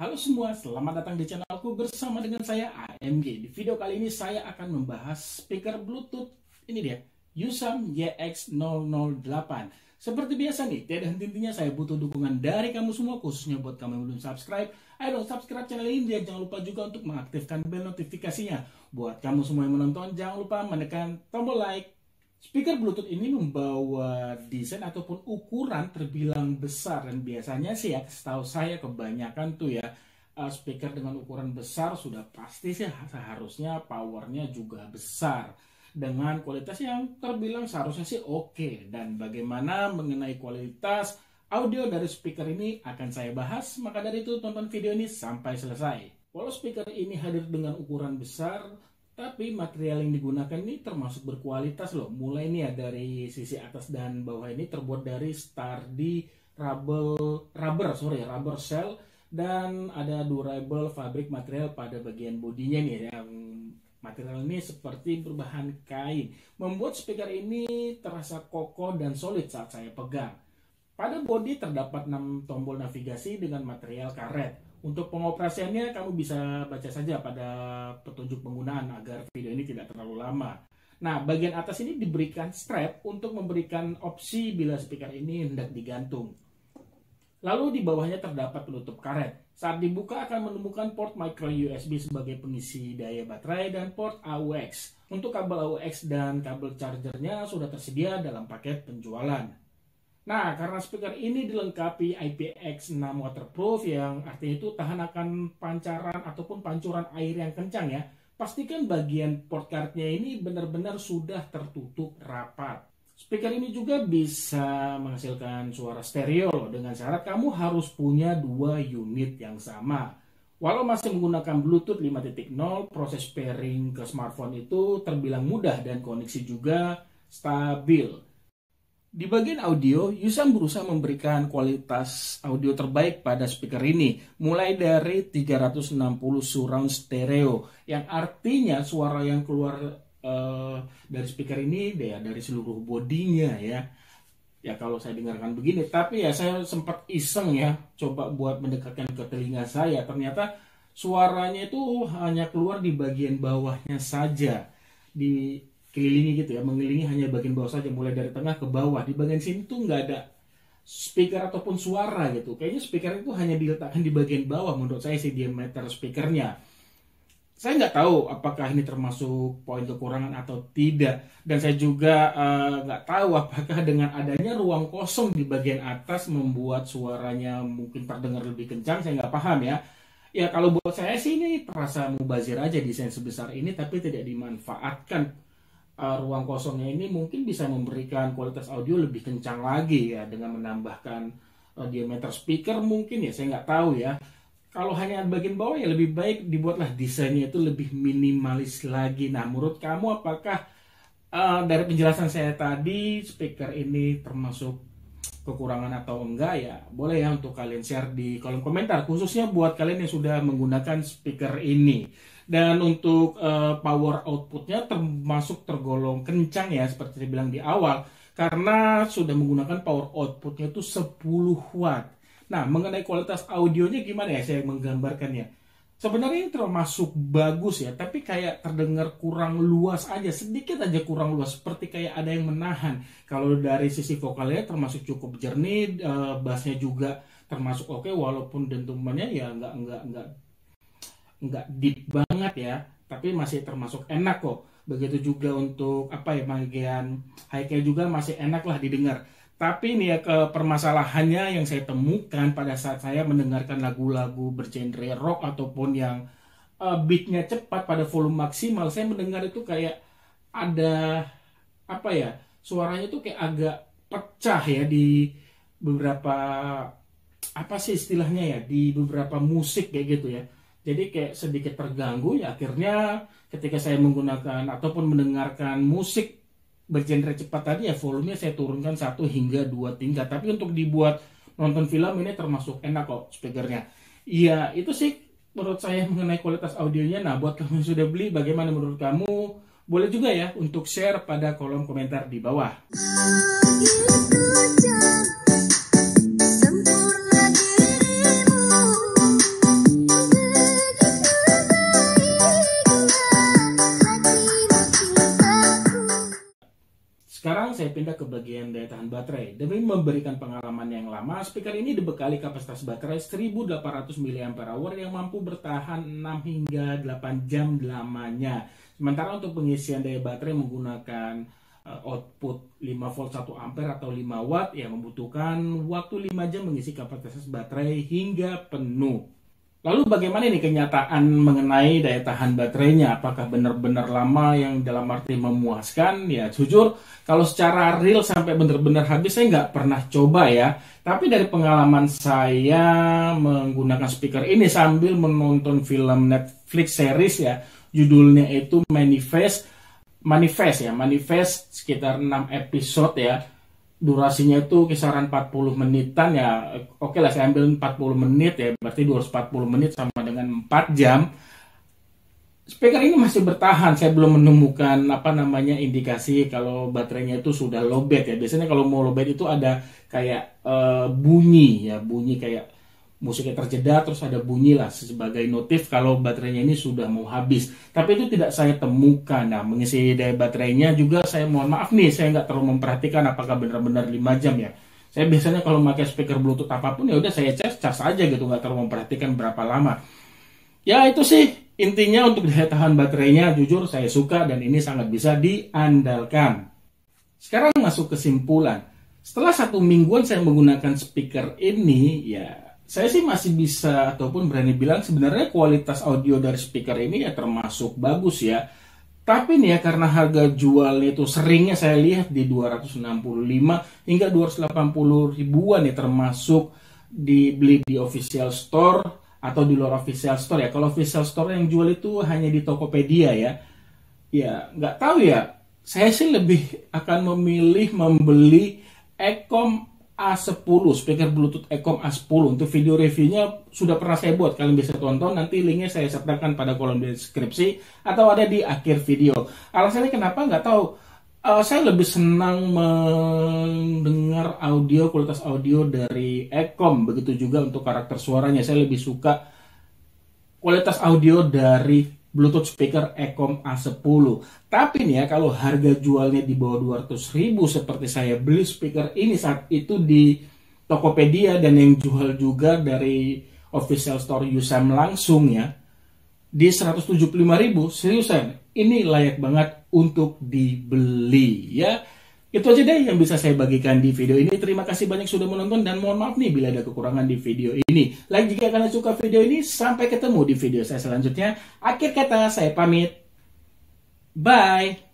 Halo semua, selamat datang di channelku bersama dengan saya AMG. Di video kali ini saya akan membahas speaker Bluetooth. Ini dia, USAM YX008. Seperti biasa nih, tiada henti-hentinya saya butuh dukungan dari kamu semua, khususnya buat kamu yang belum subscribe. Ayo dong subscribe channel ini dan jangan lupa juga untuk mengaktifkan bel notifikasinya. Buat kamu semua yang menonton, jangan lupa menekan tombol like. Speaker Bluetooth ini membawa desain ataupun ukuran terbilang besar, dan biasanya sih ya, setahu saya kebanyakan tuh ya speaker dengan ukuran besar sudah pasti sih seharusnya powernya juga besar dengan kualitas yang terbilang seharusnya sih oke. Dan bagaimana mengenai kualitas audio dari speaker ini akan saya bahas, maka dari itu tonton video ini sampai selesai. Walau speaker ini hadir dengan ukuran besar, tapi material yang digunakan ini termasuk berkualitas loh. Mulai nih ya dari sisi atas dan bawah ini terbuat dari sturdy rubber shell, dan ada durable fabric material pada bagian bodinya nih. Yang material ini seperti berbahan kain, membuat speaker ini terasa kokoh dan solid saat saya pegang. Pada bodi terdapat 6 tombol navigasi dengan material karet. Untuk pengoperasiannya kamu bisa baca saja pada petunjuk penggunaan agar video ini tidak terlalu lama. Nah, bagian atas ini diberikan strap untuk memberikan opsi bila speaker ini hendak digantung. Lalu di bawahnya terdapat penutup karet. Saat dibuka akan menemukan port micro USB sebagai pengisi daya baterai dan port AUX. Untuk kabel AUX dan kabel chargernya sudah tersedia dalam paket penjualan. Nah, karena speaker ini dilengkapi IPX6 waterproof, yang artinya itu tahan akan pancaran ataupun pancuran air yang kencang ya. Pastikan bagian port karetnya ini benar-benar sudah tertutup rapat. Speaker ini juga bisa menghasilkan suara stereo loh, dengan syarat kamu harus punya 2 unit yang sama. Walau masih menggunakan Bluetooth 5.0, proses pairing ke smartphone itu terbilang mudah dan koneksi juga stabil. Di bagian audio, USAM berusaha memberikan kualitas audio terbaik pada speaker ini, mulai dari 360 surround stereo, yang artinya suara yang keluar dari speaker ini dari seluruh bodinya ya. Ya kalau saya dengarkan begini, tapi ya saya sempat iseng ya, coba buat mendekatkan ke telinga saya, ternyata suaranya itu hanya keluar di bagian bawahnya saja, dikelilingi gitu ya, mengelilingi hanya bagian bawah saja, mulai dari tengah ke bawah. Di bagian sini tuh nggak ada speaker ataupun suara gitu. Kayaknya speaker itu hanya diletakkan di bagian bawah menurut saya sih, diameter speakernya. Saya nggak tahu apakah ini termasuk poin kekurangan atau tidak, dan saya juga nggak tahu apakah dengan adanya ruang kosong di bagian atas membuat suaranya mungkin terdengar lebih kencang. Saya nggak paham ya. Ya kalau buat saya sih ini terasa mubazir aja desain sebesar ini tapi tidak dimanfaatkan. Ruang kosongnya ini mungkin bisa memberikan kualitas audio lebih kencang lagi ya, dengan menambahkan diameter speaker mungkin ya, saya nggak tahu ya. Kalau hanya bagian bawah ya lebih baik dibuatlah desainnya itu lebih minimalis lagi. Nah, menurut kamu apakah dari penjelasan saya tadi speaker ini termasuk kekurangan atau enggak ya? Boleh ya untuk kalian share di kolom komentar, khususnya buat kalian yang sudah menggunakan speaker ini. Dan untuk power outputnya termasuk tergolong kencang ya, seperti saya bilang di awal, karena sudah menggunakan power outputnya itu 10 watt. Nah, mengenai kualitas audionya gimana ya saya menggambarkannya? Sebenarnya ini termasuk bagus ya, tapi kayak terdengar kurang luas aja, sedikit aja kurang luas, seperti kayak ada yang menahan. Kalau dari sisi vokalnya termasuk cukup jernih, bassnya juga termasuk oke, walaupun dentumannya ya nggak deep banget ya, tapi masih termasuk enak kok. Begitu juga untuk bagian high-nya juga masih enak lah didengar. Tapi nih ya, permasalahannya yang saya temukan pada saat saya mendengarkan lagu-lagu bergenre rock ataupun yang beatnya cepat pada volume maksimal, saya mendengar itu kayak ada suaranya itu kayak agak pecah ya di beberapa istilahnya ya, di beberapa musik kayak gitu ya. Jadi kayak sedikit terganggu ya, akhirnya ketika saya menggunakan ataupun mendengarkan musik bergenre cepat tadi ya, volumenya saya turunkan 1 hingga 2 tingkat. Tapi untuk dibuat nonton film ini termasuk enak kok speakernya. Iya, itu sih menurut saya mengenai kualitas audionya. Nah, buat kamu yang sudah beli, bagaimana menurut kamu? Boleh juga ya untuk share pada kolom komentar di bawah. saya pindah ke bagian daya tahan baterai. Demi memberikan pengalaman yang lama, speaker ini dibekali kapasitas baterai 1800 mAh yang mampu bertahan 6 hingga 8 jam lamanya. Sementara untuk pengisian daya baterai menggunakan output 5 volt 1 ampere atau 5 watt yang membutuhkan waktu 5 jam mengisi kapasitas baterai hingga penuh. Lalu bagaimana ini kenyataan mengenai daya tahan baterainya? Apakah benar-benar lama yang dalam arti memuaskan? Ya jujur, kalau secara real sampai benar-benar habis saya nggak pernah coba ya. Tapi dari pengalaman saya menggunakan speaker ini sambil menonton film Netflix series ya, judulnya itu Manifest sekitar 6 episode ya. Durasinya itu kisaran 40 menitan ya. Oke lah, saya ambil 40 menit ya, berarti 240 menit sama dengan 4 jam. Speaker ini masih bertahan. Saya belum menemukan indikasi kalau baterainya itu sudah lowbat ya. Biasanya kalau mau lowbat itu ada kayak bunyi kayak musiknya terjeda, terus ada bunyi lah sebagai notif kalau baterainya ini sudah mau habis. Tapi itu tidak saya temukan. Nah, mengisi daya baterainya juga saya mohon maaf nih, saya nggak terlalu memperhatikan apakah benar-benar 5 jam ya. Saya biasanya kalau pakai speaker Bluetooth apapun ya udah saya cas aja gitu, nggak terlalu memperhatikan berapa lama. Ya itu sih intinya untuk daya tahan baterainya, jujur saya suka dan ini sangat bisa diandalkan. Sekarang masuk kesimpulan. Setelah 1 mingguan saya menggunakan speaker ini, ya saya sih masih bisa ataupun berani bilang sebenarnya kualitas audio dari speaker ini ya termasuk bagus ya. Tapi nih ya, karena harga jualnya itu seringnya saya lihat di 265 hingga 280 ribuan ya, termasuk dibeli di official store atau di luar official store ya. Kalau official store yang jual itu hanya di Tokopedia ya. Ya nggak tahu ya, saya sih lebih akan memilih membeli Ecom A10, speaker Bluetooth Ecom A10. Untuk video reviewnya sudah pernah saya buat, kalian bisa tonton, nanti linknya saya sertakan pada kolom deskripsi atau ada di akhir video. Alasannya kenapa nggak tahu, saya lebih senang mendengar audio, kualitas audio dari Ecom, begitu juga untuk karakter suaranya. Saya lebih suka kualitas audio dari Bluetooth speaker Ecom A10. Tapi nih ya, kalau harga jualnya di bawah 200 ribu seperti saya beli speaker ini saat itu di Tokopedia dan yang jual juga dari official store Usam langsung ya, di 175 ribu, seriusan ini layak banget untuk dibeli ya. Itu aja deh yang bisa saya bagikan di video ini. Terima kasih banyak sudah menonton dan mohon maaf nih bila ada kekurangan di video ini. Like jika kalian suka video ini. Sampai ketemu di video saya selanjutnya. Akhir kata saya pamit. Bye.